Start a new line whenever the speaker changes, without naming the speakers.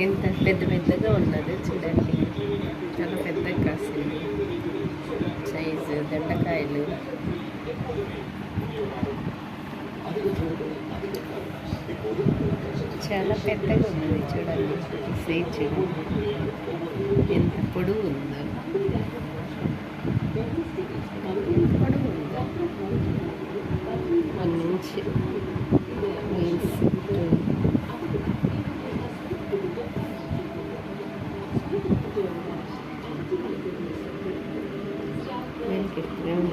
ఎంత పెద్ద పెద్దగా ఉన్నది చూడండి, చాలా పెద్దగా కాసింది. సైజు దొండకాయలు చాలా పెద్దగా ఉన్నది చూడండి. సైజ్ చూడండి ఎంత పొడుగు ఉందో, ఎంత పొడుగు ఉందో. 1 inch means 2. Make it round.